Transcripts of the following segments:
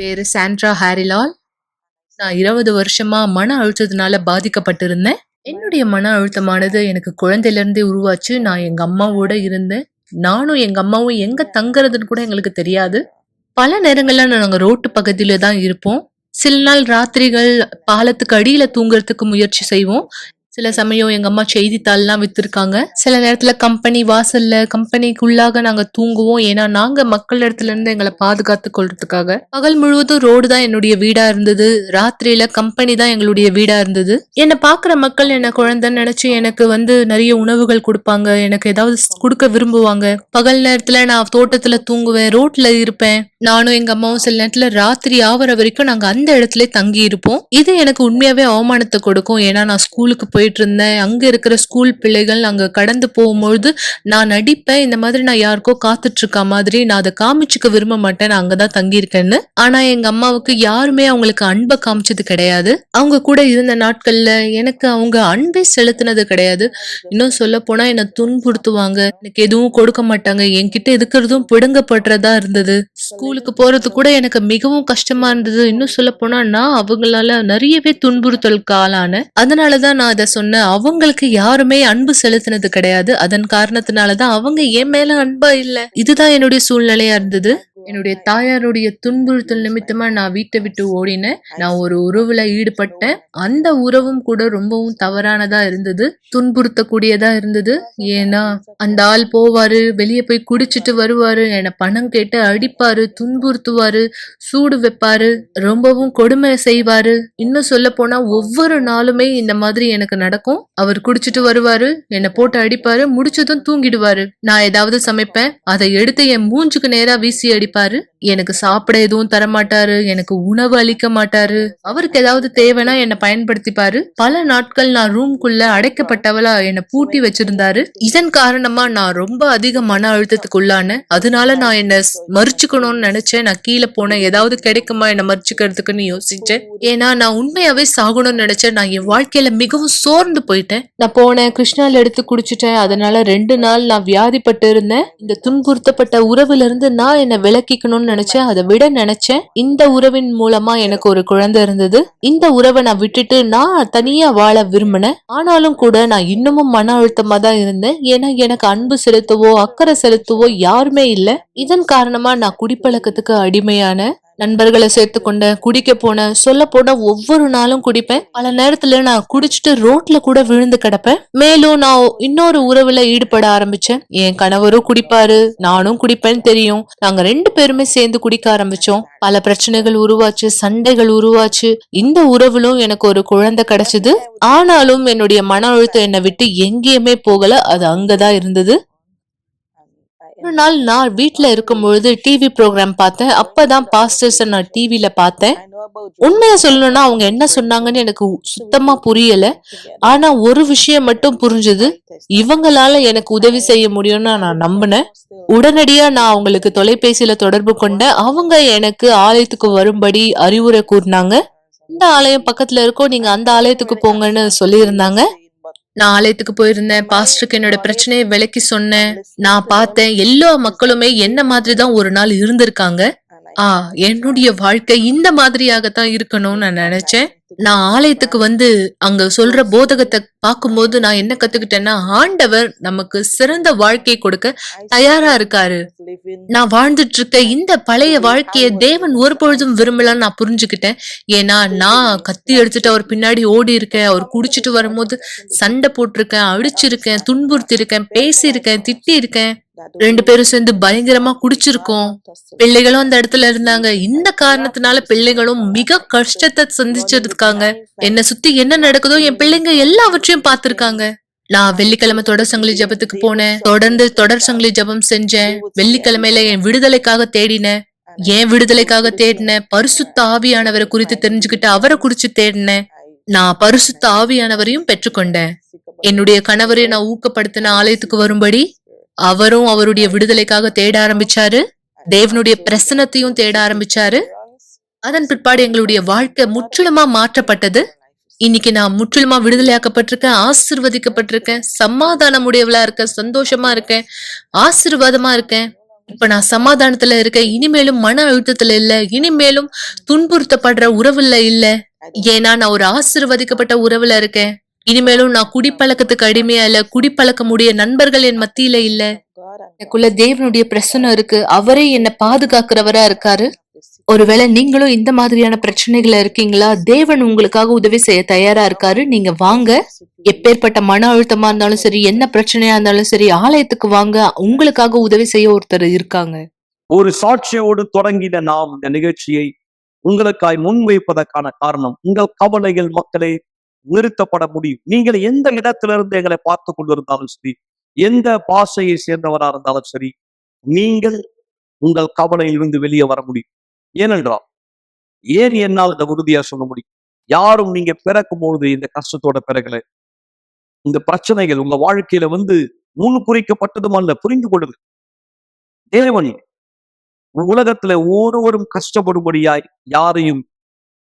பேரு சாண்ட்ரா ஹாரிலால். நான் 20 வருஷமா மன அழுத்தத்தினால பாதிக்கப்பட்டிருந்தேன். என்னுடைய மன அழுத்தமானது எனக்கு குழந்தையில இருந்தே உருவாச்சு. நான் எங்க அம்மாவோட இருந்தேன். நானும் எங்க அம்மாவும் எங்க தங்குறதுன்னு கூட எங்களுக்கு தெரியாது. பல நேரங்கள்ல நாங்க ரோட்டு பக்கத்தில தான் இருப்போம். சில நாள் ராத்திரிகள் பாலத்துக்கு அடியில தூங்குறதுக்கு முயற்சி செய்வோம். சில சமயம் எங்க அம்மா செய்தித்தாள்லாம் வித்திருக்காங்க. சில நேரத்துல கம்பெனி வாசல்ல, கம்பெனிக்குள்ளாக நாங்க தூங்குவோம். ஏன்னா, நாங்க மக்கள் இடத்துல இருந்து எங்கள பாதுகாத்துக் கொள்றதுக்காக. பகல் முழுவதும் ரோடு தான் என்னுடைய வீடா இருந்தது. ராத்திரியில கம்பெனி தான் எங்களுடைய வீடா இருந்தது. என்ன பாக்குற மக்கள் என்ன குழந்தைன்னு நினைச்சு எனக்கு நெறைய உணவுகள் குடுப்பாங்க. எனக்கு ஏதாவது குடுக்க விரும்புவாங்க. பகல் நேரத்துல நான் தோட்டத்துல தூங்குவேன். ரோட்ல இருப்பேன். நானும் எங்க அம்மாவும் சில நேரத்துல ராத்திரி ஆவற வரைக்கும் நாங்க அந்த இடத்திலே தங்கி இருப்போம். இது எனக்கு உண்மையாவே அவமானத்த கொடுக்கும். ஏன்னா, நான் ஸ்கூலுக்கு போயிட்டு இருந்தேன். அங்க இருக்கிற ஸ்கூல் பிள்ளைகள் அங்க கடந்து போகும்பொழுது நான் நடிப்பேன். இந்த மாதிரி நான் யாருக்கோ காத்துட்டு இருக்க மாதிரி நான் அத காமிச்சுக்க விரும்ப மாட்டேன். நான் அங்கதான் தங்கியிருக்கேன்னு. ஆனா எங்க அம்மாவுக்கு யாருமே அவங்களுக்கு அன்ப காமிச்சது கிடையாது. அவங்க கூட இருந்த நாட்கள்ல எனக்கு அவங்க அன்பே செலுத்தினது கிடையாது. இன்னும் சொல்லப்போனா என்ன துன்புறுத்துவாங்க. எனக்கு எதுவும் கொடுக்க மாட்டாங்க. என்கிட்ட இருக்கிறதும் பிடுங்கப்படுறதா இருந்தது. ஸ்கூலுக்கு போறது கூட எனக்கு மிகவும் கஷ்டமா இருந்தது. இன்னும் சொல்லப்போனா நான் அவங்களால நிறையவே துன்புறுத்தலுக்கு ஆளானேன். அதனாலதான் நான் அத சொன்னேன். அவங்களுக்கு யாருமே அன்பு செலுத்தினது கிடையாது. அதன் காரணத்தினாலதான் அவங்க என் மேல அன்பா இல்ல. இதுதான் என்னுடைய சூழ்நிலையா இருந்தது. என்னுடைய தாயாருடைய துன்புறுத்தல் நிமித்தமா நான் வீட்டை விட்டு ஓடினேன். நான் ஒரு உறவுல ஈடுபட்டேன். அந்த உறவும் கூட ரொம்பவும் தவறானதா இருந்தது. துன்புறுத்தக்கூடியதா இருந்தது. ஏன்னா அந்த ஆள் போவாரு, வெளியே போய் குடிச்சிட்டு வருவாரு, என்னை பணம் கேட்டு அடிப்பாரு, துன்புறுத்துவாரு, சூடு வைப்பாரு, ரொம்பவும் கொடுமை செய்வாரு. இன்னும் சொல்ல போனா ஒவ்வொரு நாளுமே இந்த மாதிரி எனக்கு நடக்கும். அவர் குடிச்சிட்டு வருவாரு, என்னை போட்டு அடிப்பாரு, முடிச்சதும் தூங்கிடுவாரு. நான் ஏதாவது சமைப்பேன், அதை எடுத்து என் மூஞ்சுக்கு நேரா வீசி அடிப்பாரு. எனக்கு சாப்பிட எதுவும் தர மாட்டாரு, எனக்கு உணவு அளிக்க மாட்டாரு. அவருக்கு ஏதாவது தேவைன்னா என்ன பயன்படுத்திப்பாரு. பல நாட்கள் நான் ரூம்குள்ள அடைக்கப்பட்டவளா என்ன பூட்டி வச்சிருந்தாரு. இதன் காரணமா நான் ரொம்ப அதிக மன அழுத்தத்துக்கு உள்ளானேன். அதனால நான் என்ன மறிச்சுக்கணும்னு நினைச்சேன். நான் கீழே போனேன், ஏதாவது கிடைக்குமா என்ன மறிச்சுக்கிறதுக்குன்னு யோசிச்சேன். ஏன்னா நான் உண்மையாவே சாகணும்னு நினைச்சேன். நான் என் வாழ்க்கையில மிகவும் சோர்ந்து போயிட்டேன். நான் போனேன், கிருஷ்ணால் எடுத்து குடிச்சிட்டேன். அதனால 2 நாள் நான் வியாதிப்பட்டு இருந்தேன். இந்த துன்புறுத்தப்பட்ட உறவுல இருந்து நான் என்ன விலக்கிக்கணும்னு நினைச்சேன். அதை விட நினைச்சேன். இந்த உறவின் மூலமா எனக்கு ஒரு குழந்தை இருந்தது. இந்த உறவை நான் விட்டுட்டு நான் தனியா வாழ விரும்பினேன். ஆனாலும் கூட நான் இன்னமும் மன அழுத்தமா தான் இருந்தேன். ஏன்னா எனக்கு அன்பு செலுத்தவோ அக்கறை செலுத்தவோ யாருமே இல்ல. இதன் காரணமா நான் குடிப்பழக்கத்துக்கு அடிமையான நண்பர்களை சேர்த்து கொண்ட குடிக்க போனேன். சொல்ல போனா ஒவ்வொரு நாளும் குடிப்பேன். பல நேரத்துல நான் குடிச்சிட்டு ரோட்ல கூட விழுந்து கிடப்பேன். மேலும் நான் இன்னொரு உறவுல ஈடுபட ஆரம்பிச்சேன். என் கணவரும் குடிப்பாரு, நானும் குடிப்பேன்னு தெரியும். நாங்க 2 பேருமே சேர்ந்து குடிக்க ஆரம்பிச்சோம். பல பிரச்சனைகள் உருவாச்சு, சண்டைகள் உருவாச்சு. இந்த உறவுலும் எனக்கு ஒரு குழந்தை கிடைச்சது. ஆனாலும் என்னுடைய மன அழுத்தம் என்னை விட்டு எங்கேயுமே போகல. அது அங்கதான் இருந்தது. ஒரு நாள் நான் வீட்டுல இருக்கும் பொழுது டிவி ப்ரோக்ராம் பார்த்தேன். அப்பதான் பாஸ்டர்ஸ் நான் டிவில பார்த்தேன். உண்மையா சொல்லணும்னா அவங்க என்ன சொன்னாங்கன்னு எனக்கு சுத்தமா புரியல. ஆனா ஒரு விஷயம் மட்டும் புரிஞ்சது. இவங்களால எனக்கு உதவி செய்ய முடியும்னு நான் நம்பினேன். உடனடியா நான் அவங்களுக்கு தொலைபேசியில தொடர்பு கொண்டேன். அவங்க எனக்கு ஆலயத்துக்கு வரும்படி அறிவுரை கூறினாங்க. இந்த ஆலயம் பக்கத்துல இருக்கோம், நீங்க அந்த ஆலயத்துக்கு போங்கன்னு சொல்லியிருந்தாங்க. நான் ஆலயத்துக்கு போயிருந்தேன். பாஸ்டருக்கு என்னோட பிரச்சனையை விளக்கி சொன்னேன். நான் பார்த்தேன் எல்லா மக்களுமே என்ன மாதிரிதான் ஒரு நாள் இருந்திருக்காங்க. என்னுடைய வாழ்க்கை இந்த மாதிரியாகத்தான் இருக்கணும்னு நான் நினைச்சேன். நான் ஆலயத்துக்கு அங்க சொல்ற போதகத்தை பார்க்கும்போது நான் என்ன கத்துக்கிட்டேன்னா, ஆண்டவர் நமக்கு சிறந்த வாழ்க்கை கொடுக்க தயாரா இருக்காரு. நான் வாழ்ந்துட்டு இருக்க இந்த பழைய வாழ்க்கைய தேவன் ஒரு பொழுதும் விரும்பலன்னு நான் புரிஞ்சுக்கிட்டேன். ஏன்னா நான் கத்தி எடுத்துட்டு அவர் பின்னாடி ஓடி இருக்கேன். அவர் குடிச்சிட்டு வரும்போது சண்டை போட்டிருக்கேன், அடிச்சிருக்கேன், துன்புறுத்தி இருக்கேன், பேசி இருக்கேன், திட்டி இருக்கேன். 2 பேரும் சேர்ந்து பயங்கரமா குடிச்சிருக்கோம். பிள்ளைகளும் அந்த இடத்துல இருந்தாங்க. இந்த காரணத்தினால பிள்ளைகளும் மிக கஷ்டத்தை சந்திச்சிருக்காங்க. என்னை சுத்தி என்ன நடக்குதோ என் பிள்ளைங்க எல்லாவற்றையும் பார்த்திருக்காங்க. நான் வெள்ளிக்கிழமை தொடர் சங்கிலி ஜபத்துக்கு போனேன். தொடர்ந்து தொடர் சங்கிலி ஜபம் செஞ்சேன். வெள்ளிக்கிழமையில என் விடுதலைக்காக தேடினேன். ஏன் விடுதலைக்காக தேடினேன். பரிசுத்த ஆவியானவரை குறித்து தெரிஞ்சுக்கிட்டு அவரை குறிச்சு தேடினேன். நான் பரிசுத்த ஆவியானவரையும் பெற்றுக்கொண்டேன். என்னுடைய கணவரை நான் ஊக்கப்படுத்தின ஆலயத்துக்கு வரும்படி. அவரும் அவருடைய விடுதலைக்காக தேட ஆரம்பிச்சாரு. தேவனுடைய பிரசனத்தையும் தேட ஆரம்பிச்சாரு. அதன் பிற்பாடு எங்களுடைய வாழ்க்கை முற்றிலுமா மாற்றப்பட்டது. இன்னைக்கு நான் முற்றிலுமா விடுதலையாக்கப்பட்டிருக்கேன், ஆசீர்வதிக்கப்பட்டிருக்கேன், சமாதானம் உடையவளா இருக்கேன், சந்தோஷமா இருக்கேன், ஆசீர்வாதமா இருக்கேன். இப்ப நான் சமாதானத்துல இருக்கேன். இனிமேலும் மன அழுத்தத்துல இல்ல. இனிமேலும் துன்புறுத்தப்படுற உறவுல இல்ல. ஏன்னா நான் ஒரு ஆசீர்வதிக்கப்பட்ட உறவுல இருக்கேன். இனிமேலும் நான் குடிப்பழக்கத்துக்கு அடிமையா இல்ல. குடிப்பழக்கமுடைய நண்பர்கள் என் மத்தியில இல்ல. எனக்குள்ள தேவனுடைய பிரசன்னம் இருக்கு. அவரே என்ன பாதுகாக்கிறவரா இருக்காரு. ஒருவேளை நீங்களும் இந்த மாதிரியான பிரச்சனைகள இருக்கீங்களா? தேவன் உங்களுக்காக உதவி செய்ய தயாரா இருக்காரு. நீங்க வாங்க. எப்பேற்பட்ட மன அழுத்தமா இருந்தாலும் சரி, என்ன பிரச்சனையா இருந்தாலும் சரி, ஆலயத்துக்கு வாங்க. உங்களுக்காக உதவி செய்ய ஒருத்தர் இருக்காங்க. ஒரு சாட்சியோடு தொடங்கின நாம் இந்த நிகழ்ச்சியை உங்களுக்காய் முன்வைப்பதற்கான காரணம், உங்கள் கவலைகள் மக்களே நிறுத்தப்பட முடியும். நீங்கள் எந்த இடத்திலிருந்து எங்களை பார்த்து கொண்டிருந்தாலும் சரி, எந்த பாஷையை சேர்ந்தவராக இருந்தாலும் சரி, நீங்கள் உங்கள் கவலையிலிருந்து வெளியே வர முடியும். ஏனென்றால், ஏன் என்னால் இந்த உறுதியா சொல்ல முடியும்? யாரும் நீங்க பிறக்கும் பொழுது இந்த கஷ்டத்தோட பிறகுல இந்த பிரச்சனைகள் உங்க வாழ்க்கையில முன் குறிக்கப்பட்டதும் அல்ல. புரிந்து கொள்ளுங்கள், தேவன் உலகத்துல ஒருவரும் கஷ்டப்படும்படியாய் யாரையும்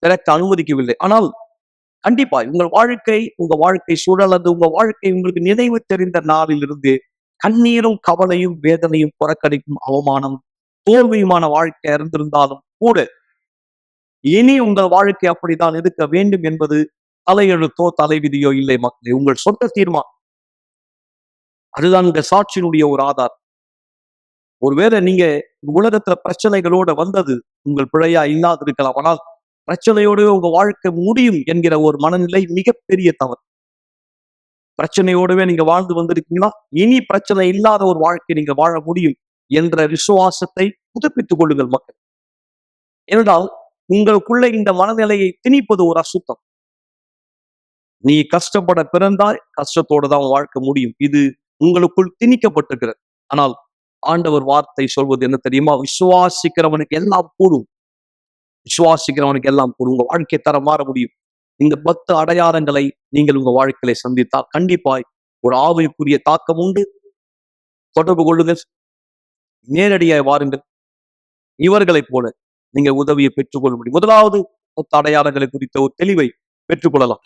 பிறக்க அனுமதிக்கவில்லை. ஆனால் கண்டிப்பாய் உங்க வாழ்க்கை சூழல் அது உங்க வாழ்க்கை உங்களுக்கு நினைவு தெரிந்த நாளிலிருந்து கண்ணீரும் கவலையும் வேதனையும் புறக்கணிக்கும் அவமானம் தோல்வியுமான வாழ்க்கை இருந்திருந்தாலும் கூட இனி உங்கள் வாழ்க்கை அப்படித்தான் இருக்க வேண்டும் என்பது தலையெழுத்தோ தலைவிதியோ இல்லை மக்களே. உங்கள் சொந்த தீர்மானம். அதுதான் இந்த சாட்சியினுடைய ஒரு ஆதாரம். ஒருவேளை நீங்க உலகத்துல பிரச்சனைகளோட வந்தது உங்கள் பிழையா இல்லாது இருக்கலாம். ஆனால் பிரச்சனையோடு உங்க வாழ்க்கை முடியும் என்கிற ஒரு மனநிலை மிகப்பெரிய தவறு. பிரச்சனையோடவே நீங்க வாழ்ந்து வந்திருக்கீங்களா? இனி பிரச்சனை இல்லாத ஒரு வாழ்க்கை நீங்க வாழ முடியும் என்ற விசுவாசத்தை புதுப்பித்துக் கொள்ளுங்கள் மக்கள். ஏனென்றால் உங்களுக்குள்ள இந்த மனநிலையை திணிப்பது ஒரு அசுத்தம். நீ கஷ்டப்பட பிறந்தால் கஷ்டத்தோடு தான் வாழ்க்கை முடியும். இது உங்களுக்குள் திணிக்கப்பட்டிருக்கிறது. ஆனால் ஆண்டவர் வார்த்தை சொல்வது என்ன தெரியுமா? விசுவாசிக்கிறவனுக்கு எல்லாம் கூடும். விசுவாசிக்கிறவனுக்கு எல்லாம் கூடும். உங்க வாழ்க்கை தரம் மாற முடியும். இந்த 10 அடையாளங்களை நீங்கள் உங்க வாழ்க்கையில சந்தித்தால் கண்டிப்பாய் ஒரு ஆவிக்குரிய தாக்கம் உண்டு. தொடர்பு கொள்ளுங்கள், நேரடியாய் வாருங்கள். இவர்களைப் போல நீங்க உதவியை பெற்றுக்கொள்ள முடியும். முதலாவது 10 அடையாளங்களை குறித்த ஒரு தெளிவை பெற்றுக்கொள்ளலாம்.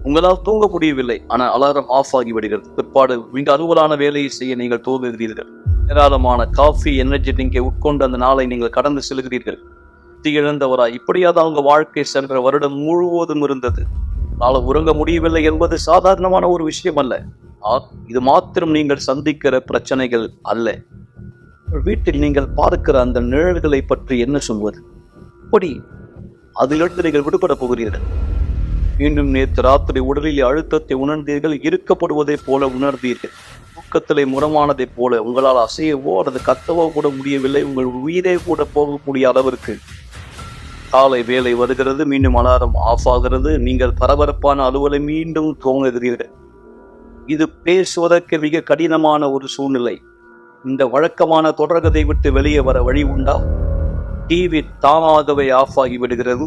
உங்களால் தூங்க முடியவில்லை, ஆனால் அலாரம் ஆஃப் ஆகி விடுகிறது. பிற்பாடு மிக அலுவலான வேலையை செய்ய நீங்கள் தோன்றுகிறீர்கள். ஏராளமான காஃபி எனர்ஜி ட்ரிங்கை உட்கொண்டு அந்த நாளை நீங்கள் கடந்து செல்கிறீர்கள். இழந்தவராய் இப்படியாவது அவங்க வாழ்க்கை சென்ற வருடம் முழுவதும் இருந்தது. நாளை உறங்க முடியவில்லை என்பது சாதாரணமான ஒரு விஷயம் அல்ல. இது மாத்திரம் நீங்கள் சந்திக்கிற பிரச்சனைகள் அல்ல. வீட்டில் நீங்கள் பார்க்கிற அந்த நிழல்களை பற்றி என்ன சொல்வது? அப்படி அதிலிருந்து நீங்கள் விடுபட போகிறீர்கள். மீண்டும் நேற்று ராத்திரி உடலில் அழுத்தத்தை உணர்ந்தீர்கள். இருக்கப்படுவதை போல உணர்ந்தீர்கள். தூக்கத்திலே முரமானதை போல உங்களால் அசையவோ அல்லது கத்தவோ கூட முடியவில்லை. உங்கள் உயிரே கூட போகக்கூடிய அளவிற்கு காலை வேலை வருகிறது. மீண்டும் அலாரம் ஆஃப் ஆகிறது. நீங்கள் பரபரப்பான அலுவலை மீண்டும் துவங்குகிறீர்கள். இது பேசுவதற்கு மிக கடினமான ஒரு சூழ்நிலை. இந்த வழக்கமான தொடர்கதை விட்டு வெளியே வர வழி உண்டா? டிவி தானாகவே ஆஃப் ஆகி விடுகிறது.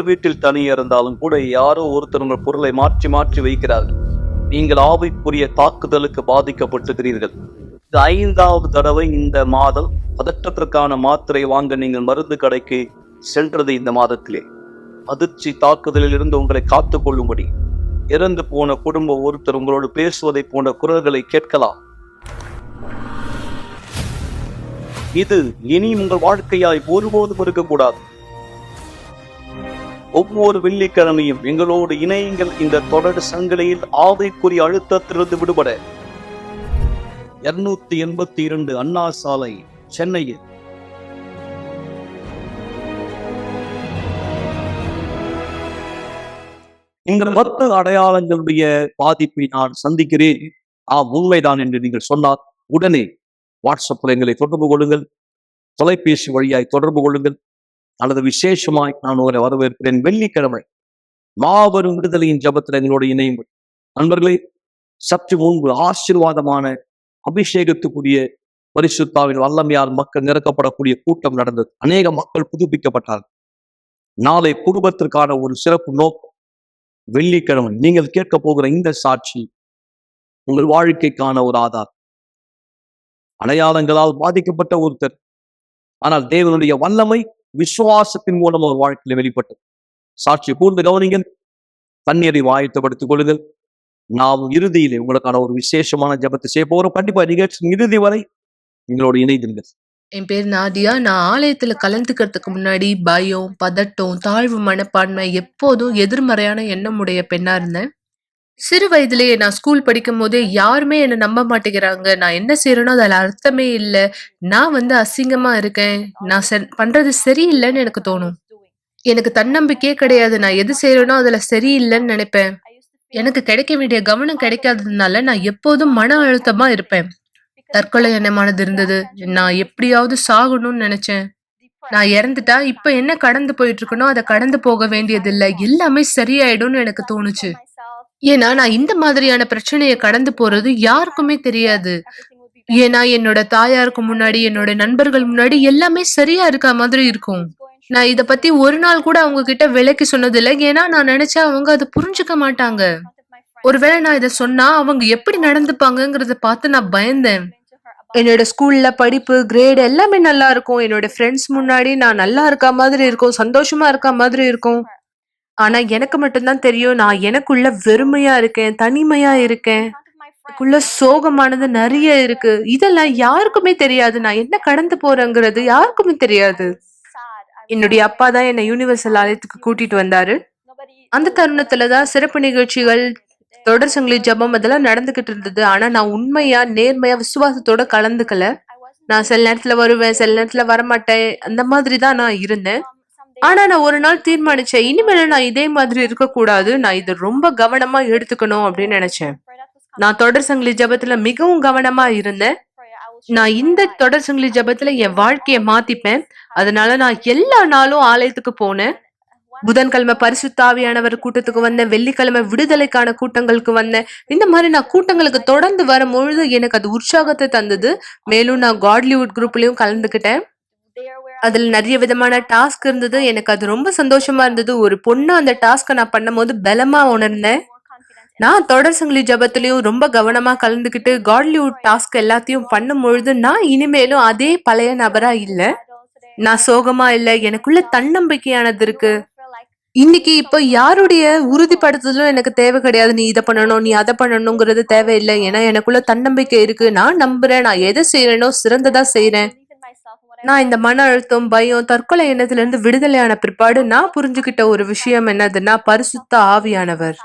வீட்டில் தனியே இருந்தாலும் கூட யாரோ ஒருத்தர் உங்கள் பொருளை மாற்றி மாற்றி வைக்கிறார்கள். நீங்கள் ஆவிக்குரிய தாக்குதலுக்கு பாதிக்கப்பட்டிருக்கிறீர்கள். இது 5வது தடவை இந்த மாதம் பதற்றத்திற்கான மாத்திரை வாங்க நீங்கள் மருந்து கடைக்கு சென்றது. இந்த மாதத்திலே அதிர்ச்சி தாக்குதலில் இருந்து உங்களை காத்துக் கொள்ளும்படி இறந்து போன குடும்ப ஒருத்தர் உங்களோடு பேசுவதை போன்ற குரல்களை கேட்கலாம். இது இனி உங்கள் வாழ்க்கையாய் ஒருபோதும் இருக்கக்கூடாது. ஒவ்வொரு வெள்ளிக்கிழமையும் எங்களோடு இணையுங்கள். இந்த தொடர் சங்கிலியில் ஆவிக்குரிய அழுத்தத்திலிருந்து விடுபட 282 அண்ணா சாலை, சென்னையில் இந்த 10 அடையாளங்களுடைய பாதிப்பை நான் சந்திக்கிறேன், உண்மைதான் என்று நீங்கள் சொன்னார், உடனே வாட்ஸ்அப்பில் எங்களை தொடர்பு கொள்ளுங்கள், தொலைபேசி வழியாய் தொடர்பு கொள்ளுங்கள், அல்லது விசேஷமாய் நான் உங்களை வரவேற்கிறேன். வெள்ளிக்கிழமை மாபெரும் விடுதலையின் ஜபத்தில் எங்களோடு இணையுங்கள். நண்பர்களே, சற்று முன்பு ஆசீர்வாதமான அபிஷேகத்துக்குரிய பரிசுத்தாவின் வல்லமையால் மக்கள் நிரப்பப்படக்கூடிய கூட்டம் நடந்தது. அநேக மக்கள் புதுப்பிக்கப்பட்டார்கள். நாளை குடும்பத்திற்கான ஒரு சிறப்பு நோக்கம். வெள்ளிக்கிழமை நீங்கள் கேட்க போகிற இந்த சாட்சி உங்கள் வாழ்க்கைக்கான ஒரு ஆதாரம். அடையாளங்களால் பாதிக்கப்பட்ட ஒருத்தர், ஆனால் தேவனுடைய வல்லமை விசுவாசத்தின் மூலம் ஒரு வாழ்க்கையில வெளிப்பட்டது. சாட்சி கூர்ந்து கவனிங்கள். தண்ணீரை ஆயத்தப்படுத்திக் கொள்ளுங்கள். நாம் இறுதியிலே உங்களுக்கான ஒரு விசேஷமான ஜெபத்தை செய்ய போறோம். கண்டிப்பா நிகழ்ச்சியின் இறுதி வரை எங்களோடு இணைந்திருங்கள். என் பேர் நாதியா. நான் ஆலயத்துல கலந்துக்கிறதுக்கு முன்னாடி பயம், பதட்டம், தாழ்வு மனப்பான்மை, எப்போதும் எதிர்மறையான எண்ணம் உடைய பெண்ணா இருந்தேன். சிறு வயதிலேயே நான் ஸ்கூல் படிக்கும்போதே யாருமே என்ன நம்ப மாட்டேங்கிறாங்க. நான் என்ன செய்றேனோ அதுல அர்த்தமே இல்ல. நான் அசிங்கமா இருக்கேன். நான் பண்றது சரியில்லன்னு எனக்கு தோணும். எனக்கு தன்னம்பிக்கையே கிடையாது. நான் எது செய்றேனோ அதுல சரியில்லன்னு நினைப்பேன். எனக்கு கிடைக்க வேண்டிய கவனம் கிடைக்காததுனால நான் எப்போதும் மன அழுத்தமா இருப்பேன். தற்கொலை எண்ணமானது இருந்தது. நான் எப்படியாவது சாகணும்னு நினைச்சேன். நான் இறந்துட்டா இப்ப என்ன கடந்து போயிட்டு இருக்கனோ அத கடந்து போக வேண்டியதில்ல. எல்லாமே சரியாயிடும்னு எனக்கு தோணுச்சு. ஏன்னா நான் இந்த மாதிரியான பிரச்சனைய கடந்து போறது யாருக்குமே தெரியாது. ஏன்னா என்னோட தாயாருக்கு முன்னாடி, என்னோட நண்பர்கள் முன்னாடி எல்லாமே சரியா இருக்க மாதிரி இருக்கும். நான் இத பத்தி ஒரு நாள் கூட அவங்க கிட்ட விளக்கி சொன்னதில்ல. ஏன்னா நான் நினைச்சேன் அவங்க அத புரிஞ்சுக்க மாட்டாங்க. ஒருவேளை நான் இத சொன்னா அவங்க எப்படி நடந்துப்பாங்கங்கறத பார்த்து நான் பயந்தேன். என்னோட ஸ்கூல்ல படிப்பு, கிரேட் எல்லாமே நல்லா இருக்கும். என்னோட ஃப்ரெண்ட்ஸ் முன்னாடி நான் நல்லா இருக்க மாதிரி இருக்கும். சந்தோஷமா இருக்க மாதிரி இருக்கும். ஆனா எனக்கு மட்டும் தான் தெரியும் நான் எனக்குள்ள வெறுமையா இருக்கேன், தனிமையா இருக்கேன். எனக்குள்ள சோகமானது நெறைய இருக்கு. இதெல்லாம் யாருக்குமே தெரியாது. நான் என்ன கடந்து போறேங்கிறது யாருக்குமே தெரியாது. என்னுடைய அப்பா தான் என்ன யுனிவர்சல் ஆலயத்துக்கு கூட்டிட்டு வந்தாரு. அந்த தருணத்துல தான் சிறப்பு நிகழ்ச்சிகள், தொடர் சங்கிலி ஜெபம் அதெல்லாம் நடந்துகிட்டு இருந்தது. ஆனா நான் உண்மையா, நேர்மையா, விசுவாசத்தோட கலந்துக்கல. நான் சில நேரத்துல வருவேன், சில நேரத்துல வரமாட்டேன். அந்த மாதிரி தான் நான் இருந்தேன். ஆனா நான் ஒரு நாள் தீர்மானிச்சேன். இனிமேல நான் இதே மாதிரி இருக்கக்கூடாது. நான் இத ரொம்ப கவனமா எடுத்துக்கணும் அப்படின்னு நினைச்சேன். நான் தொடர் சங்கிலி ஜெபத்துல மிகவும் கவனமா இருந்தேன். நான் இந்த தொடர் சங்கிலி ஜெபத்துல என் வாழ்க்கைய மாத்திப்பேன். அதனால நான் எல்லா நாளும் ஆலயத்துக்கு போனேன். புதன்கிழமை பரிசுத்த ஆவியானவர் கூட்டத்துக்கு வந்தேன். வெள்ளிக்கிழமை விடுதலைக்கான கூட்டங்களுக்கு வந்தேன். இந்த மாதிரி நான் கூட்டங்களுக்கு தொடர்ந்து வரும்பொழுது எனக்கு அது உற்சாகத்தை தந்தது. மேலும் நான் காட்லிவுட் குரூப்லயும் கலந்துக்கிட்டேன். அதுல நிறைய விதமான டாஸ்க் இருந்தது. எனக்கு அது ரொம்ப சந்தோஷமா இருந்தது. ஒரு பொண்ணா அந்த டாஸ்க நான் பண்ணும்போது பலமா உணர்ந்தேன். நான் தொடர் சங்கிலி ஜெபத்திலயும் ரொம்ப கவனமா கலந்துக்கிட்டு காட்லிவுட் டாஸ்க் எல்லாத்தையும் பண்ணும்பொழுது நான் இனிமேலும் அதே பழைய நபரா இல்ல. நான் சோகமா இல்ல. எனக்குள்ள தன்னம்பிக்கையானது இருக்கு. இன்னைக்கு இப்ப யாருடைய உறுதிப்படுத்துதலும் எனக்கு தேவை கிடையாது. நீ இத பண்ணணும், நீ அத பண்ணணுங்கிறது தேவையில்லை. ஏன்னா எனக்குள்ள தன்னம்பிக்கை இருக்கு. நான் நம்புறேன். நான் எதை செய்யறேனோ சிறந்ததா செய்றேன். நான் இந்த மன அழுத்தம், பயம், தற்கொலை எண்ணத்துல இருந்து விடுதலையான பிற்பாடு நான் புரிஞ்சுகிட்ட ஒரு விஷயம் என்னதுன்னா பரிசுத்த ஆவியானவர்.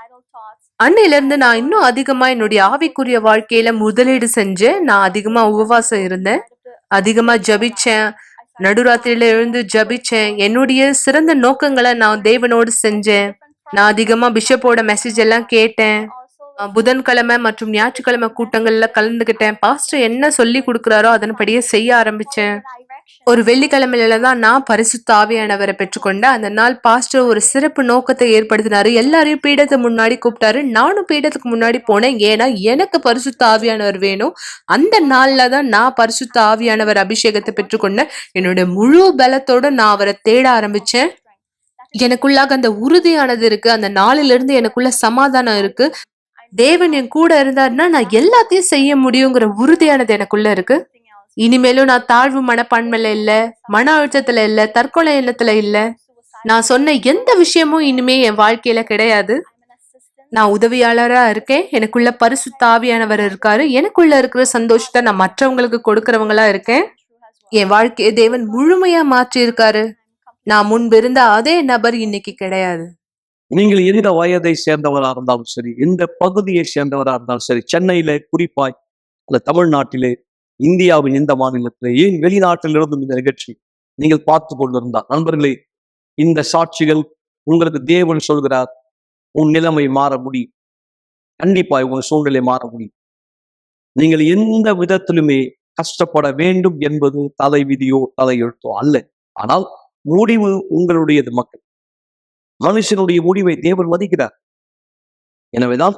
அன்னையில இருந்து நான் இன்னும் அதிகமா என்னுடைய ஆவிக்குரிய வாழ்க்கையில முதலீடு செஞ்சேன். நான் அதிகமா உபவாசம் இருந்தேன். அதிகமா ஜெபிச்சேன். நடுராத்திரியில எழுந்து ஜெபிச்சேன். என்னுடைய சிறந்த நோக்கங்களை நான் தேவனோடு செஞ்சேன். நான் அதிகமா பிஷப்போட மெசேஜ் எல்லாம் கேட்டேன். புதன்கிழமை மற்றும் ஞாயிற்றுக்கிழமை கூட்டங்கள்ல கலந்துகிட்டேன். பாஸ்டர் என்ன சொல்லி கொடுக்குறாரோ அதன்படியே செய்ய ஆரம்பிச்சேன். ஒரு வெள்ளிக்கிழமையில தான் நான் பரிசுத்த ஆவியானவரை பெற்றுக்கொண்டேன். அந்த நாள் பாஸ்டர் ஒரு சிறப்பு நோக்கத்தை ஏற்படுத்தினாரு. எல்லாரையும் பீடத்தை முன்னாடி கூப்பிட்டாரு. நானும் பீடத்துக்கு முன்னாடி போனேன். ஏன்னா எனக்கு பரிசுத்த ஆவியானவர் வேணும். அந்த நாள்ல தான் நான் பரிசுத்த ஆவியானவர் அபிஷேகத்தை பெற்றுக்கொண்டேன். என்னோட முழு பலத்தோட நான் அவரை தேட ஆரம்பிச்சேன். எனக்குள்ளாக அந்த உறுதியானது இருக்கு. அந்த நாளில இருந்து எனக்குள்ள சமாதானம் இருக்கு. தேவன் என் கூட இருந்தாருன்னா நான் எல்லாத்தையும் செய்ய முடியுங்கிற உறுதியானது எனக்குள்ள இருக்கு. இனிமேலும் நான் தாழ்வு மனப்பான்மையில இல்ல, மன அழுத்தத்துல இல்ல, தற்கொலை எண்ணத்துல இல்ல. நான் சொன்ன எந்த விஷயமும் இனிமே என் வாழ்க்கையில கிடையாது. நான் உதவியாளரா இருக்கேன். எனக்குள்ள பரிசுத்த ஆவியானவர் இருக்காரு. எனக்குள்ள இருக்கிற சந்தோஷத்தை நான் மற்றவங்களுக்கு கொடுக்கறவங்களா இருக்கேன். என் வாழ்க்கையை தேவன் முழுமையா மாற்றி இருக்காரு. நான் முன்பு இருந்த அதே நபர் இன்னைக்கு கிடையாது. நீங்கள் எந்த வயதை சேர்ந்தவரா இருந்தாலும் சரி, எந்த பகுதியை சேர்ந்தவரா இருந்தாலும் சரி, சென்னையில குறிப்பாய் அல்ல தமிழ்நாட்டிலே, இந்தியாவின் எந்த மாநிலத்திலே, ஏன் வெளிநாட்டிலிருந்தும் இந்த நிகழ்ச்சி நீங்கள் பார்த்து கொண்டிருந்தால் நண்பர்களே, இந்த சாட்சிகள் உங்களுக்கு தேவன் சொல்கிறார், உன் நிலைமை மாற முடியும். கண்டிப்பாய் உங்கள் சூழ்நிலை மாற முடியும். நீங்கள் எந்த விதத்திலுமே கஷ்டப்பட வேண்டும் என்பது தலை விதியோ தலை எழுத்தோ அல்ல. ஆனால் முடிவு உங்களுடையது. மக்கள் மனுஷனுடைய முடிவை தேவன் மதிக்கிறார். எனவேதான்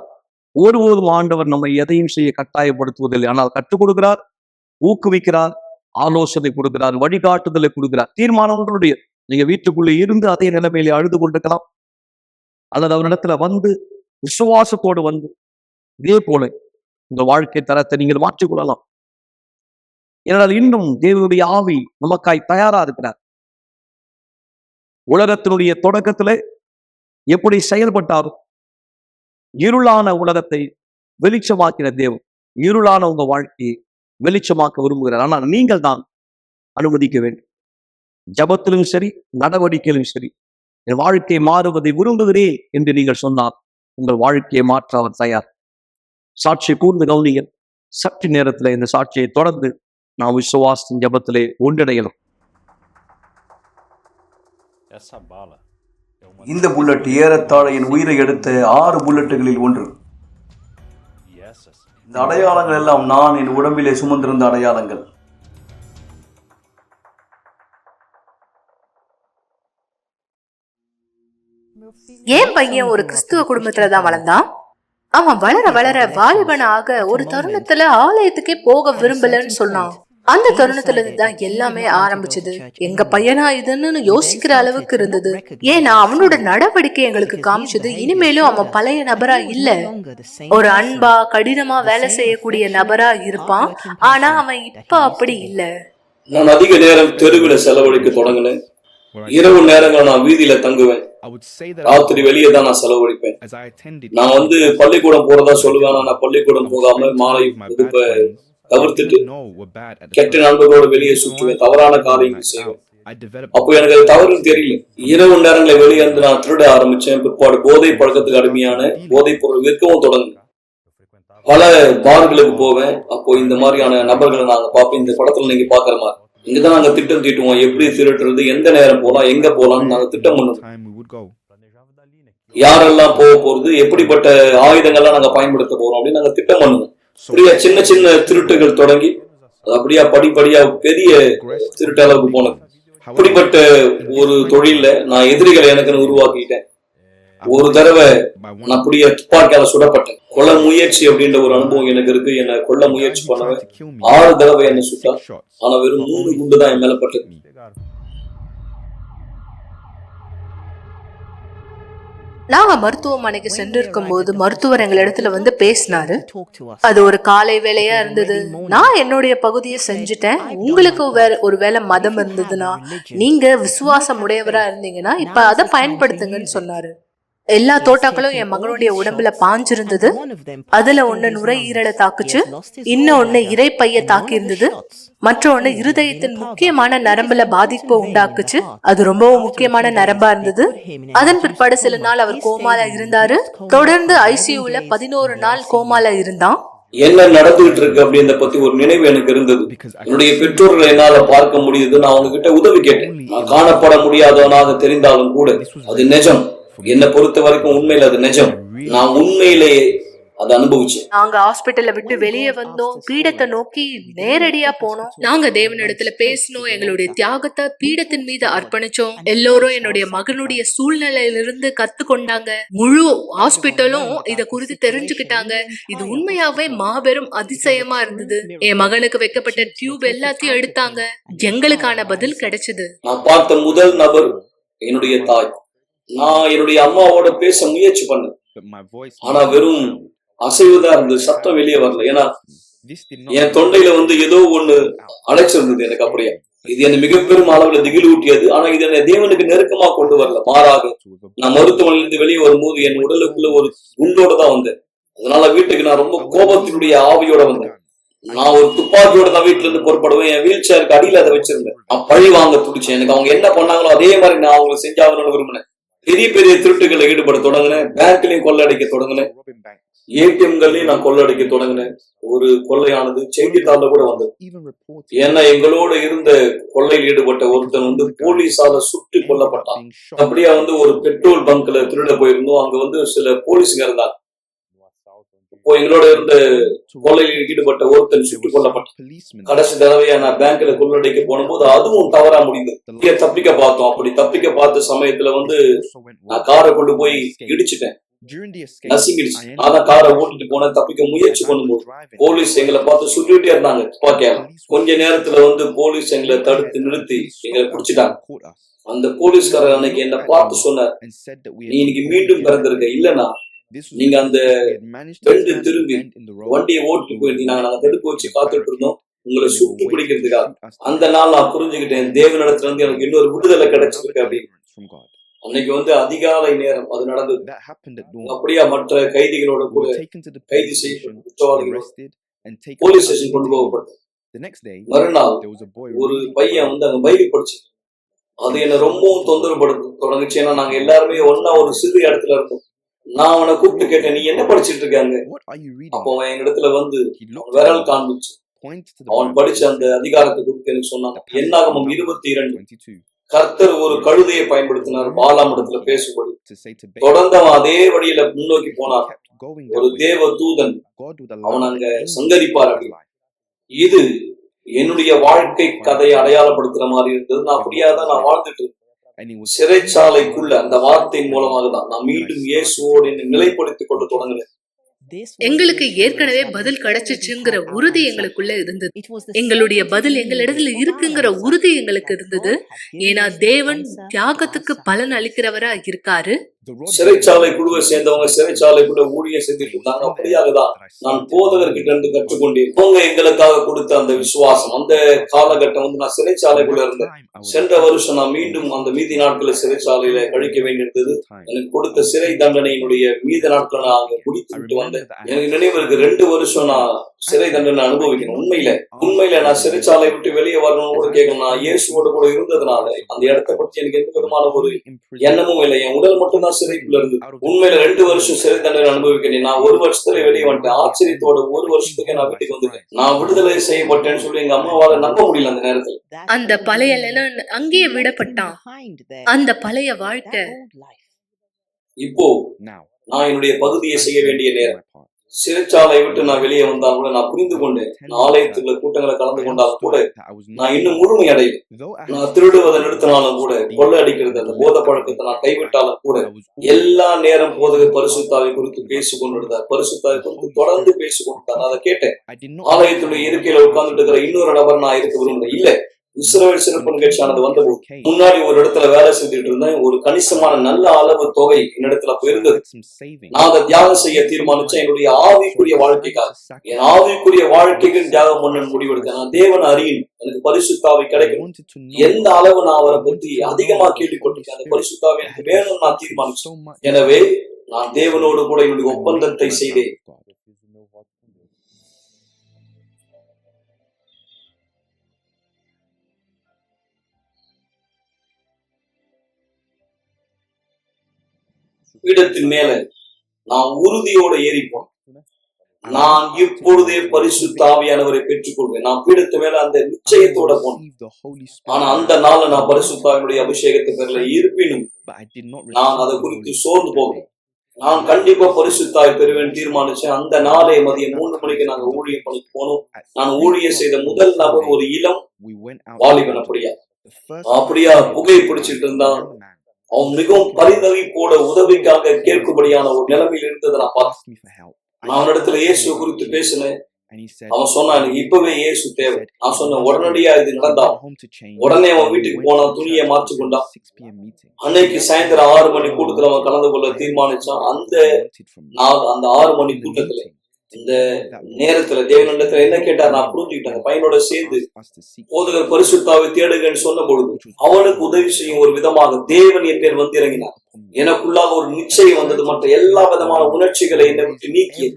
ஒருவரும் ஆண்டவர் நம்மை எதையும் செய்ய கட்டாயப்படுத்துவதில்லை. ஆனால் கற்றுக் கொடுக்கிறார், ஊக்குவிக்கிறார், ஆலோசனை கொடுக்கிறார், வழிகாட்டுதலை கொடுக்கிறார். தீர்மானம் உங்களுடைய. நீங்க வீட்டுக்குள்ளே இருந்து அதே நிலைமையிலே அழுது கொண்டிருக்கலாம். அல்லது அவரிடத்துல வந்து விசுவாசத்தோடு வந்து இதே போல உங்க வாழ்க்கை தரத்தை நீங்கள் மாற்றிக்கொள்ளலாம். ஏனால் இன்னும் தேவனுடைய ஆவி நமக்காய் தயாரா இருக்கிறார். உலகத்தினுடைய தொடக்கத்துல எப்படி செயல்பட்டாரோ இருளான உலகத்தை வெளிச்சமாக்கின தேவன் இருளான உங்க வாழ்க்கையை வெளிச்சமாக்க விரும்புகிறார். ஆனால் நீங்கள் தான் அனுமதிக்க வேண்டும். ஜபத்திலும் சரி, நடவடிக்கையிலும் சரி, என் வாழ்க்கை மாறுவதை விரும்புகிறேன் என்று நீங்கள் சொன்னால் உங்கள் வாழ்க்கையை மாற்ற அவர் தயார். சாட்சியை கூர்ந்து கவனிங்கள். சற்று நேரத்தில் இந்த சாட்சியை தொடர்ந்து நாம் விசுவாசத்தின் ஜபத்திலே ஒன்றிணையலாம். இந்த புல்லட் ஏறத்தாழ என் உயிரை எடுத்த 6 புல்லட்டுகளில் ஒன்று. இந்த அடையாளங்கள் எல்லாம் நான் என் உடம்பிலே சுமந்திருந்த அடையாளங்கள். என் பையன் ஒரு கிறிஸ்துவ குடும்பத்துலதான் வளர்ந்தான். அவன் வளர வளர வாலிபனாக ஒரு தருணத்துல ஆலயத்துக்கே போக விரும்பலன்னு சொன்னான். அந்த தருணத்துல இருந்துதான் எல்லாமே ஆரம்பிச்சது. எங்க பையனா இதுன்னு யோசிக்கிற அளவுக்கு இருந்தது. ஏன்னா அவனோட நடவடிக்கை எங்களுக்கு காமிச்சது இனிமேலும் அவன் பழைய நபரா இல்ல. ஒரு அன்பா கடினமா வேலை செய்யக்கூடிய நபரா இருப்பான். ஆனா அவன் இப்ப அப்படி இல்ல. நான் அதிக நேரம் தெருவில் செலவழிக்க தொடங்கினேன். இரவு நேரங்கள் நான் வீதியில தங்குவேன். ராத்திரி வெளியே தான் நான் செலவழிப்பேன். நான் பள்ளிக்கூடம் போறதா சொல்லுவேன். நான் பள்ளிக்கூடம் போகாம மாலை வகுப்பை தவிர்த்துட்டு கெட்ட நண்பர்களோட வெளியே சுற்றுவேன். தவறான காரியங்கள் செய்வேன். அப்போ எனக்கு அது தவறுன்னு தெரியல. இரவு நேரங்களில் வெளியே இருந்து நான் திருட ஆரம்பிச்சேன். பிற்பாடு போதை பழக்கத்துக்கு அடிமையான போதைப் பொருள் விற்கவும் தொடங்கினேன். பல பார்களுக்கு போவேன். அப்போ இந்த மாதிரியான நபர்களை நாங்க பார்ப்போம். இந்த படத்துல நீங்க பாக்குற மாதிரி இங்கதான் நாங்க திட்டம் தீட்டுவோம். எப்படி திருடுறது, எந்த நேரம் போலாம், எங்க போலாம்னு நாங்க திட்டம் பண்ணுவோம். யாரெல்லாம் போக போறது, எப்படிப்பட்ட ஆயுதங்கள்லாம் நாங்க பயன்படுத்த போறோம் அப்படின்னு நாங்க திட்டம் பண்ணுவோம். அப்படியா சின்ன சின்ன திருட்டுகள் தொடங்கி அப்படியா படிப்படியா பெரிய திருட்டு அளவுக்கு போனது. அப்படிப்பட்ட ஒரு தொழில நான் எதிரிகளை எனக்குன்னு உருவாக்கிட்டேன். ஒரு தடவை நான் அப்படியே துப்பாக்கியால சுடப்பட்டேன். கொலை முயற்சி அப்படின்ற ஒரு அனுபவம் எனக்கு இருக்கு. என்ன கொல்ல முயற்சி பண்ணவன் 6 தடவை என்ன சுட்டா. ஆனா வெறும் 3 குண்டு தான் என் மேல பட்டது. நாங்க மருத்துவமனைக்கு சென்று இருக்கும் போது மருத்துவர் எங்களிடத்துல பேசினாரு. அது ஒரு காலை வேலையா இருந்தது. நான் என்னுடைய பகுதியை செஞ்சுட்டேன். உங்களுக்கு ஒரு வேலை மதம் இருந்ததுன்னா, நீங்க விசுவாசம் உடையவரா இருந்தீங்கன்னா இப்ப அதை பயன்படுத்துங்கன்னு சொன்னாரு. எல்லா தோட்டாக்களும் என் மகனுடைய உடம்புல பாஞ்சிருந்தது. அதுல ஒண்ணு நுரையீரலை தாக்குச்சு, இன்னொன்னு இரைப்பைய தாக்கி இருந்தது, மற்ற ஒண்ணு இருதயத்தின் முக்கியமான நரம்புல பாதிப்பு உண்டாக்குச்சு. அது ரொம்பவும் முக்கியமான நரம்பா இருந்தது. அதன் பிற்பாடு சில நாள் அவர் கோமால இருந்தாரு. தொடர்ந்து ஐசியூல 11 நாள் கோமால இருந்தான். என்ன நடந்துகிட்டு இருக்கு அப்படின்ற பத்தி ஒரு நினைவு எனக்கு இருந்தது. என்னுடைய பெற்றோர்களை என்னால பார்க்க முடியுது. நான் அவங்க கிட்ட உதவி கேட்டேன். நான் காணப்பட முடியாதவனாக தெரிந்தாலும் கூட அது நிஜம். என்னை பொறுத்த வரைக்கும் உண்மையில அது நிஜம். நான் உண்மையிலேயே அதை அனுபவிச்சேன். நாங்க ஹாஸ்பிட்டல்ல விட்டு வெளியே வந்தோம். பீடத்தை நோக்கி நேரடியா போனோம். நாங்க தேவனிடத்துல பேசணும். எங்களுடைய தியாகத்தை பீடத்தின் மீது அர்ப்பணிச்சோம். எல்லோரும் என்னுடைய மகனுடைய சூழ்நிலையிலிருந்து கத்துக்கொண்டாங்க. முழு ஹாஸ்பிட்டலும் இத குறித்து தெரிஞ்சுக்கிட்டாங்க. இது உண்மையாவே மாபெரும் அதிசயமா இருந்தது. என் மகனுக்கு வைக்கப்பட்ட டியூப் எல்லாத்தையும் எடுத்தாங்க. எங்களுக்கான பதில் கிடைச்சது. நான் பார்த்த முதல் நபர் என்னுடைய தாய். நான் என்னுடைய அம்மாவோட பேச முயற்சி பண்ணேன். ஆனா வெறும் அசைவுதான் இருந்தது. சத்தம் வெளியே வரல. ஏன்னா என் தொண்டையில ஏதோ ஒண்ணு அடைச்சிருந்தது. எனக்கு அப்படியே இது என்ன மிகப்பெரும் அளவுல திகில் ஊட்டியது. ஆனா இது என்ன தேவனுக்கு நெருக்கமா கொண்டு வரல. மாறாக நான் மருத்துவமனையிலிருந்து வெளியே வரும்போது என் உடலுக்குள்ள ஒரு குண்டோட தான் வந்தேன். அதனால வீட்டுக்கு நான் ரொம்ப கோபத்தினுடைய ஆவியோட வந்தேன். நான் ஒரு துப்பாக்கியோட தான் வீட்டுல இருந்து பொறுப்படுவேன். என் வீல் சேருக்கு அடியில அதை வச்சிருந்தேன். நான் பழி வாங்க துடிச்சேன். எனக்கு அவங்க என்ன பண்ணாங்களோ அதே மாதிரி நான் அவங்களை செஞ்சாகணும்னு விரும்பினேன். பெரிய பெரிய திருட்டுகளை ஈடுபட தொடங்கினேன். பேங்க்லயும் கொள்ளடிக்க தொடங்கினேன். ஏடிஎம்கள்லயும் நான் கொள்ளடிக்க தொடங்கினேன். ஒரு கொள்ளையானது செய்தித்தாள்ல கூட வந்தது. ஏன்னா எங்களோட இருந்த கொள்ளையில் ஈடுபட்ட ஒருத்தன் போலீஸால சுட்டு கொல்லப்பட்டான். அப்படியே ஒரு பெட்ரோல் பங்க்ல திருட போயிருந்தோம். அங்க சில போலீஸுங்க இருந்தாங்க. இப்போ எங்களோட இருந்த கொள்ளையில் ஈடுபட்ட ஒருத்தன் சுட்டுக் கொல்லப்பட்டான். கடைசி தடவையா நான் பேங்க்ல கொள்ளடிக்க போனபோது அதுவும் தவறா முடிந்தது. தப்பிக்க பார்த்தோம். அப்படி தப்பிக்க பார்த்த சமயத்துல நான் காரை கொண்டு போய் இடிச்சுட்டேன். நசுங்கிடுச்சு. நான் தான் காரை ஓட்டிட்டு போனேன். தப்பிக்க முயற்சி பண்ணும்போது போலீஸ் எங்களை பார்த்து சுட்டுட்டே இருந்தாங்க துப்பாக்கியால. கொஞ்ச நேரத்துல போலீஸ் எங்களை தடுத்து நிறுத்தி எங்களை பிடிச்சிட்டாங்க. அந்த போலீஸ்காரர் அன்னைக்கு என்ன பார்த்து சொன்னார், நீ இன்னைக்கு மீண்டும் பிறந்திருக்க. இல்லன்னா நீங்க அந்த பெண்டு திரும்பி வண்டியை ஓட்டிட்டு போயிருந்தீங்க. நாங்க தடுப்பு வச்சு காத்துட்டு இருந்தோம் உங்களை சுட்டு பிடிக்கிறதுக்காக. அந்த நாள் நான் புரிஞ்சுக்கிட்டேன், தேவனிடத்துல இருந்து எனக்கு இன்னொரு விடுதலை கிடைச்சிருக்கு அப்படின்னு. அன்னைக்கு அதிகாலை நேரம் அது நடந்தது. That happened at dawn. அப்படியா மற்ற கைதிகளோட We கூட were taken to the கைது police செய்யப்பட்டு station, குற்றவாளிகளோட arrested, and taken police to station கொண்டு custody. போகப்பட்டது. The next day, மறுநாள் there was a boy ஒரு reading the பையன் Bible. அங்க பைபிள் படிச்சு அது என்ன ரொம்பவும் தொந்தரப்படுத்த தொடங்குச்சு. ஏன்னா நாங்க எல்லாருமே ஒண்ணா ஒரு சிறு இடத்துல இருந்தோம். நான் அவனை கூப்பிட்டு கேட்டேன், நீ என்ன படிச்சிட்டு இருக்காங்க? What are you reading? அப்போ அவன் எங்களிடத்துல He looked at விரல் me, காண்பிச்சு pointed to the அவன் Bible, படிச்ச அந்த அதிகாரத்தை குறித்து எனக்கு சொன்னான். the passage என்னாகமம் in 22 22, கர்த்தர் ஒரு கழுதையை பயன்படுத்தினார் பாலாம் இடத்துல பேசும்படி. to say to தொடர்ந்து அவன் அதே வழியில முன்னோக்கி He போனான். kept going ஒரு that way. தேவ தூதன் God would அவன் allow அங்க the angel சங்கரிப்பார். into his life. இது என்னுடைய வாழ்க்கை கதையை அடையாளப்படுத்துற மாதிரி இருந்தது. நான் அப்படியே தான் நான் வாழ்ந்துட்டு இருந்தேன். And he was சிறைச்சாலைக்குள்ள அந்த வார்த்தையின் மூலமாக தான் நான் மீண்டும் இயேசுவோடு என்னை நிலைப்படுத்திக் கொண்டு தொடங்கினேன். எங்களுக்கு ஏற்கனவே பதில் கிடைச்சிச்சுங்கிற உறுதி எங்களுக்குள்ள இருந்தது. எங்களுடைய பதில் எங்களிடத்துல இருக்குங்கிற உறுதி எங்களுக்கு இருந்தது. ஏன்னா தேவன் தியாகத்துக்கு பலன் அளிக்கிறவரா இருக்காரு. the rod சிறைச்சாலை குழுவை சேர்ந்தவங்க சிறைச்சாலைக்குள்ள ஊழியம் செஞ்சுட்டு இருந்தாங்க. அப்படியாக தான் நான் போதகர்கிட்ட இருந்து கற்றுக்கொண்டேன். அவங்க எங்களுக்காக கொடுத்த அந்த விசுவாசம், அந்த காலகட்டம் நான் சிறைச்சாலைக்குள்ள இருந்தேன். சென்ற வருஷம் நான் மீண்டும் அந்த மீதி நாட்களை சிறைச்சாலையில கழிக்க வேண்டியிருந்தது. எனக்கு கொடுத்த சிறை தண்டனையினுடைய மீதி நாட்களை நான் அங்க குடித்து விட்டு வந்தேன். எனக்கு நினைவு இருக்கு, 2 வருஷம் நான் சிறை தண்டனை அனுபவிக்கணும். உண்மையில நான் சிறைச்சாலை விட்டு வெளியே வரணும்னு கூட கேட்கணும். நான் இயேசுவோட கூட இருந்ததுனால அந்த இடத்தை பற்றி எனக்கு எந்த விதமான ஒரு எண்ணமும் இல்லை. என் உடல் மட்டும் தான் சிறைக்குள்ள இருந்து. உண்மையில 2 வருஷம் சிறை தண்டனை அனுபவிக்கிறேன். நான் 1 வருஷத்துல வெளியே வந்துட்டேன். ஆச்சரியத்தோட 1 வருஷத்துக்கு நான் வீட்டுக்கு வந்துட்டேன். நான் விடுதலை செய்யப்பட்டேன்னு சொல்லி எங்க அம்மாவால நம்ப முடியல அந்த நேரத்துல. அந்த பழைய லெனன் அங்கேயே விடப்பட்டான். அந்த பழைய வாழ்க்கை இப்போ now நான் என்னுடைய பகுதியை செய்ய வேண்டிய நேரம். my part. சிறைச்சாலை விட்டு நான் வெளியே வந்தால் கூட நான் புரிந்து கொண்டேன். நான் ஆலயத்துக்குள்ள கூட்டங்களை கலந்து கொண்டாலும் கூட நான் இன்னும் முழுமை அடையும். Though I நான் திருடுவதை நிறுத்தினாலும் கூட, கொள்ளை அடிக்கிறது, அந்த போத பழக்கத்தை நான் கைவிட்டாலும் கூட, எல்லா நேரம் போதகர் பரிசுத்தாவை குறித்து பேசிக் கொண்டிருந்தார். பரிசுத்தாவை குறித்து தொடர்ந்து பேசிக் கொண்டிருந்தார். நான் அதை கேட்டேன். I did not ஆலயத்துடைய இருக்கையில உட்கார்ந்துட்டு இருக்கிற இன்னொரு நபர் நான் இருக்க விரும்புகிறேன். இல்ல, இஸ்ரவேல் சிறப்பு நிகழ்ச்சியானது வந்தபோது முன்னாடி ஒரு இடத்துல வேலை செஞ்சுட்டு இருந்தேன். ஒரு கணிசமான நல்ல அளவு தொகை என்னிடத்துல போயிருந்தது. some saving. நான் அதை தியாகம் செய்ய தீர்மானிச்சேன். என்னுடைய ஆவிக்குரிய வாழ்க்கைக்காக, என் ஆவிக்குரிய வாழ்க்கைக்கு தியாகம் பண்ண முடிவெடுத்தேன். நான் தேவன் அறியும், எனக்கு பரிசுத்தாவை கிடைக்கும். எந்த அளவு நான் அவரை பற்றி அதிகமா கேள்விப்பட்டிருக்கேன். அந்த பரிசுத்தாவை எனக்கு வேணும்னு நான் தீர்மானிச்சேன். எனவே நான் தேவனோடு கூட என்னுடைய ஒப்பந்தத்தை செய்தேன். பீடத்தின் மேல நான் உறுதியோட ஏறிப்போம். நான் இப்பொழுதே பரிசுத்த ஆவியானவரை பெற்றுக்கொள்வேன். நான் பீடத்து மேல அந்த நிச்சயத்தோட போனேன். ஆனா அந்த நாள்ல நான் பரிசுத்தாவினுடைய அபிஷேகத்தை பெறல. இருப்பினும் நான் அதை குறித்து சோர்ந்து போவேன். நான் கண்டிப்பா பரிசுத்தாய் பெறுவேன் தீர்மானிச்சேன். அந்த நாளே மதியம் 3 மணிக்கு நாங்க ஊழியம் பணிக்கு போனோம். நான் ஊழியம் செய்த முதல் நபர் ஒரு இளம் வாலிபன். அப்படியா புகை பிடிச்சிட்டு இருந்தான். அவன் மிகவும் பரிதவிப்போட உதவிக்காக கேட்கும்படியான ஒரு நிலைமையில் இருந்ததை நான் பார்த்தேன். நான் அவனிடத்துல இயேசு குறித்து பேசினேன். அவன் சொன்னான், எனக்கு இப்பவே இயேசு தேவை. நான் சொன்னேன், உடனடியா இது நடந்தான். உடனே அவன் வீட்டுக்கு போனான், துணியை மாற்றிக்கொண்டான். அன்னைக்கு சாயந்தரம் 6 மணி கூட்டத்துல அவன் கலந்து கொள்ள தீர்மானிச்சான். அந்த 6 மணி கூட்டத்துல இந்த நேரத்துல தேவனிடத்துல என்ன கேட்டார் நான் புரிஞ்சுக்கிட்டேன். பையனோட சேர்ந்து போதகர் பரிசுத்தாவை தேடுங்கன்னு சொன்ன பொழுது அவனுக்கு உதவி செய்யும் ஒரு விதமாக தேவன் என் பேர் வந்து இறங்கினார். எனக்குள்ளாக ஒரு நிச்சயம் வந்தது. மற்ற எல்லா விதமான உணர்ச்சிகளை என்னை விட்டு நீக்கிய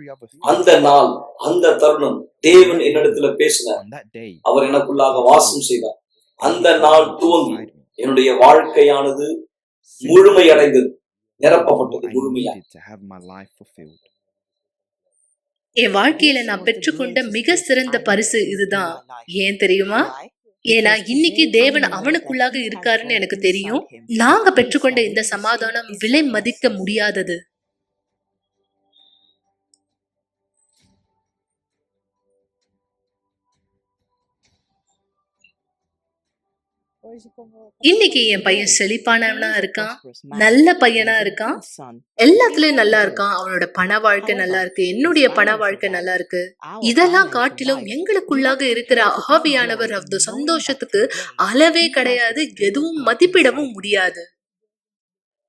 அந்த நாள், அந்த தருணம் தேவன் என்னிடத்துல பேசினார். அவர் எனக்குள்ளாக வாசம் செய்தார். அந்த நாள் துவங்கி என்னுடைய வாழ்க்கையானது முழுமையடைந்தது, நிரப்பப்பட்டது முழுமையா. என் வாழ்க்கையில நான் பெற்றுக்கொண்ட மிக சிறந்த பரிசு இதுதான். ஏன் தெரியுமா? ஏன்னா இன்னைக்கு தேவன் அவனுக்குள்ளாக இருக்காருன்னு எனக்கு தெரியும். நாங்க பெற்றுக்கொண்ட இந்த சமாதானம் விலை மதிக்க முடியாதது. இன்னைக்கு என் பையன் செழிப்பானவனா இருக்கான், நல்ல பையனா இருக்கான், எல்லாத்துலயும் நல்லா இருக்கான். அவனோட பண வாழ்க்கை நல்லா இருக்கு, என்னுடைய பண வாழ்க்கை நல்லா இருக்கு. இதெல்லாம் காட்டிலும் எங்களுக்குள்ளாக இருக்கிற ஆவியானவர் அந்த சந்தோஷத்துக்கு அளவே கிடையாது, எதுவும் மதிப்பிடவும் முடியாது.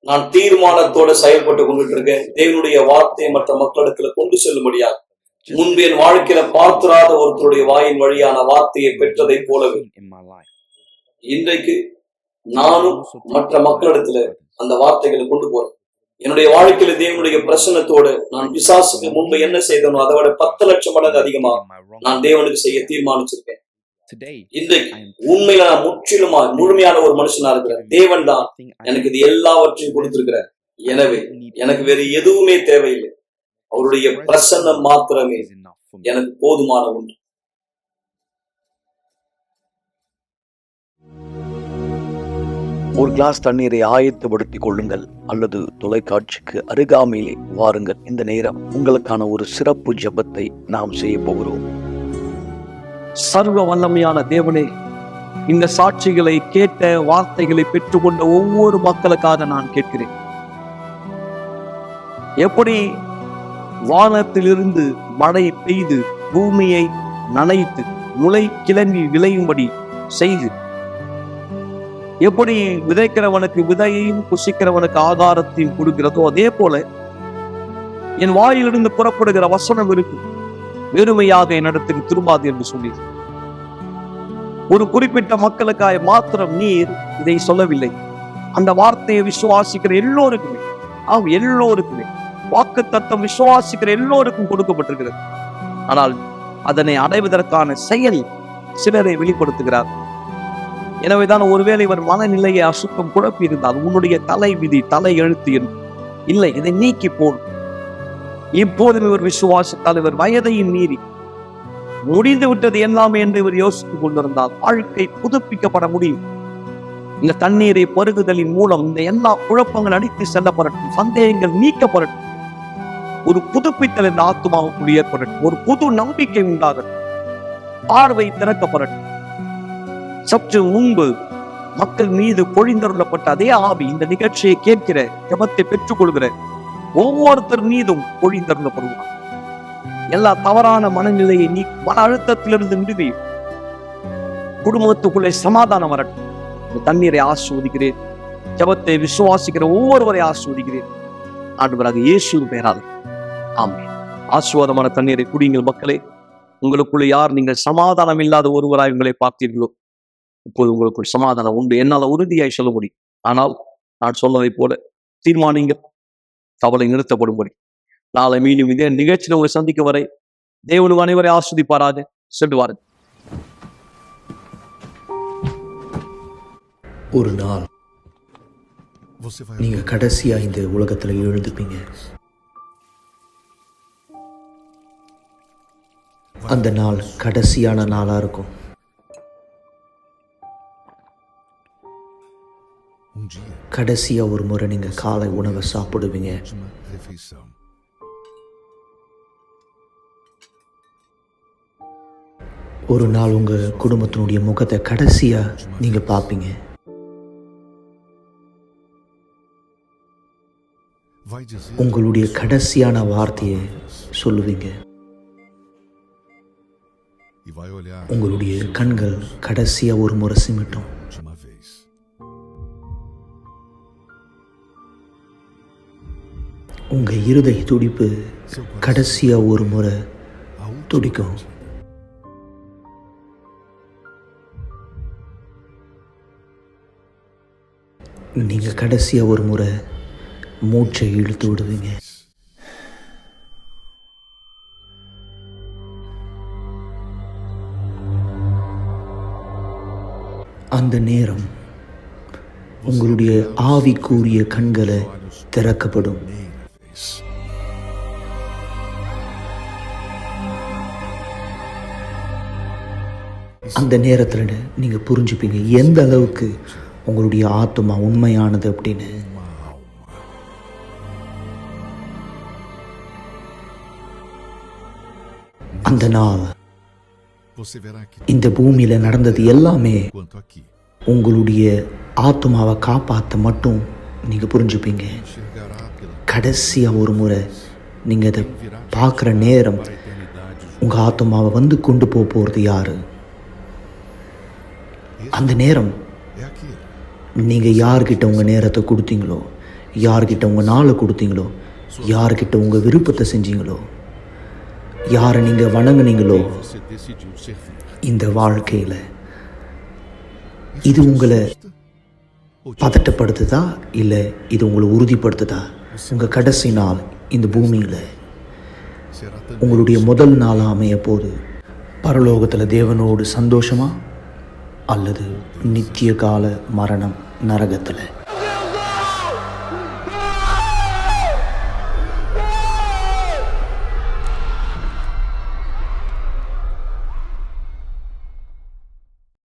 நான் தீர்மானத்தோட செயல்பட்டு கொண்டுட்டு இருக்கேன். தேவனுடைய வார்த்தையை மற்ற மக்களிடத்துல கொண்டு செல்லும்படியாக முன்பு என் வாழ்க்கையில பார்த்திராத ஒருத்தருடைய வாயின் வழியான வார்த்தையை பெற்றதை போலவே இன்றைக்கு நானும் மற்ற மக்களிடத்துல அந்த வார்த்தைகளை கொண்டு போறேன். என்னுடைய வாழ்க்கையில தேவனுடைய பிரசன்னத்தோடு நான் பிசாசுக்கு முன்பு என்ன செய்தனோ அதை விட 10 லட்சம் மடங்கு அதிகமா நான் தேவனுக்கு செய்ய தீர்மானிச்சிருக்கேன். இன்றைக்கு உண்மையில நான் முழுமையான ஒரு மனுஷனா இருக்கிறேன். தேவன் தான் எனக்கு இது எல்லாவற்றையும் கொடுத்திருக்கிறார். எனவே எனக்கு வேறு எதுவுமே தேவையில்லை. அவருடைய பிரசன்னம் மாத்திரமே எனக்கு போதுமான ஒன்று. ஒரு கிளாஸ் தண்ணீரை ஆயத்தப்படுத்திக் கொள்ளுங்கள் அல்லது தொலைக்காட்சிக்கு அருகாமையிலே வாருங்கள். இந்த நேரம் உங்களுக்கான ஒரு சிறப்பு ஜெபத்தை நாம் செய்ய போகிறோம். சர்வ வல்லமையான தேவனே, இந்த சாட்சிகளை கேட்ட வார்த்தைகளை பெற்றுக்கொண்ட ஒவ்வொரு மக்களுக்காக நான் கேட்கிறேன். எப்படி வானத்திலிருந்து மழை பெய்து பூமியை நனைத்து முளை கிளம்பி விளையும்படி செய்து, எப்படி விதைக்கிறவனுக்கு விதையையும் புசிக்கிறவனுக்கு ஆகாரத்தையும் கொடுக்கிறதோ அதே போல என் வாயிலிருந்து புறப்படுகிற வசனம் இருக்கு, வெறுமையாக என்னிடத்துக்கு திரும்பாது என்று சொல்லி ஒரு குறிப்பிட்ட மக்களுக்காக மாத்திரம் நீர் இதை சொல்லவில்லை. அந்த வார்த்தையை விசுவாசிக்கிற எல்லோருக்குமே, எல்லோருக்குமே வாக்குத்தத்தம் விசுவாசிக்கிற எல்லோருக்கும் கொடுக்கப்பட்டிருக்கிறது. ஆனால் அதனை அடைவதற்கான செயல் சிலரை வெளிப்படுத்துகிறார். எனவேதான் ஒருவேளை இவர் மனநிலையை அசுத்தம் குழப்பி இருந்தால் உன்னுடைய தலை விதி தலை எழுத்து இல்லை, இதை நீக்கி போல். இப்போதும் இவர் விசுவாசித்தால் இவர் வயதையும் மீறி முடிந்து விட்டது எல்லாமே என்று இவர் யோசித்துக் கொண்டிருந்தால் வாழ்க்கை புதுப்பிக்கப்பட முடியும். இந்த தண்ணீரை பருகுதலின் மூலம் இந்த எல்லா குழப்பங்கள் அடித்து செல்லப்படட்டும், சந்தேகங்கள் நீக்கப்படட்டும், ஒரு புதுப்பித்தல் இந்த ஆத்மாவுக்குள் ஏற்படட்டும், ஒரு புது நம்பிக்கை உண்டாகட்டும், பார்வை திறக்கப்படட்டும். சற்று முன்பு மக்கள் மீது பொழிந்தருளப்பட்ட அதே ஆவி இந்த நிகழ்ச்சியை கேட்கிற ஜெபத்தை பெற்றுக் கொள்கிற ஒவ்வொருத்தர் மீதும் பொழிந்தருளப்படுவார். எல்லா தவறான மனநிலையை நீ மன அழுத்தத்திலிருந்து விடுவி, குடும்பத்துக்குள்ளே சமாதானம் வரட்டும். இந்த தண்ணீரை ஆஸ்வதிக்கிறேன், ஜெபத்தை விசுவாசிக்கிற ஒவ்வொருவரை ஆஸ்வதிக்கிறேன். ஆண்டவராக இயேசுவின் பெயரால் ஆமென். ஆசீர்வாதமான தண்ணீரை குடியுங்கள் மக்களே. உங்களுக்குள்ள யார் நீங்கள் சமாதானம் இல்லாத ஒருவராய் உங்களை பார்த்தீர்களோ இப்போது உங்களுக்குள் சமாதானம் உண்டு. என்னால் உறுதியாய் சொல்ல முடியும். ஆனால் நான் சொன்னதை போல தீர்மானிங்க, கவலை நிறுத்தப்படும்படி. நாளை மீண்டும் இதே நிகழ்ச்சியில் உங்களை சந்திக்க வரை தேவனு அனைவரை ஆஸ்வதிப்பாராக. செல்வாரு. ஒரு நாள் நீங்க கடைசியா இந்த உலகத்துல எழுந்துப்பீங்க. அந்த நாள் கடைசியான நாளா இருக்கும். கடைசியா ஒரு முறை நீங்க காலை உணவை சாப்பிடுவீங்க. ஒரு நாள் உங்க குடும்பத்தினுடைய முகத்தை கடைசியா நீங்க பார்ப்பீங்க. உங்களுடைய கடைசியான வார்த்தையை சொல்லுவீங்க. உங்களுடைய கண்கள் கடைசியா ஒரு முறை சிமிட்டும். உங்க இருதய துடிப்பு கடைசியா ஒரு முறை துடிக்கும். நீங்க கடைசியா ஒரு முறை மூச்சை இழுத்து விடுவீங்க. அந்த நேரம் உங்களுடைய ஆவிக்குரிய கண்களை திறக்கப்படும். அந்த நேரத்தில் நீங்க புரிஞ்சுப்பீங்க எந்த அளவுக்கு உங்களுடைய ஆத்மா உண்மையானது அப்படின்னு. அந்த நாள் இந்த பூமியில நடந்தது எல்லாமே உங்களுடைய ஆத்மாவை காப்பாற்ற மட்டும் நீங்க புரிஞ்சுப்பீங்க. கடைசியா ஒரு முறை நீங்க அதை பார்க்குற நேரம் உங்க ஆத்மாவை வந்து கொண்டு போறது யாரு? அந்த நேரம் நீங்க யார்கிட்ட உங்க நேரத்தை கொடுத்தீங்களோ, யார்கிட்ட உங்க நாளை கொடுத்தீங்களோ, யார்கிட்ட உங்க விருப்பத்தை செஞ்சீங்களோ, யாரை நீங்க வணங்குனீங்களோ, இந்த வாழ்க்கையில இது உங்களை பதட்டப்படுத்துதா இல்லை இது உங்களை உறுதிப்படுத்துதா? உங்கள் கடைசி நாள் இந்த பூமியில் உங்களுடைய முதல் நாளாக அமைய போது பரலோகத்தில் தேவனோடு சந்தோஷமா அல்லது நித்திய கால மரணம் நரகத்தில்?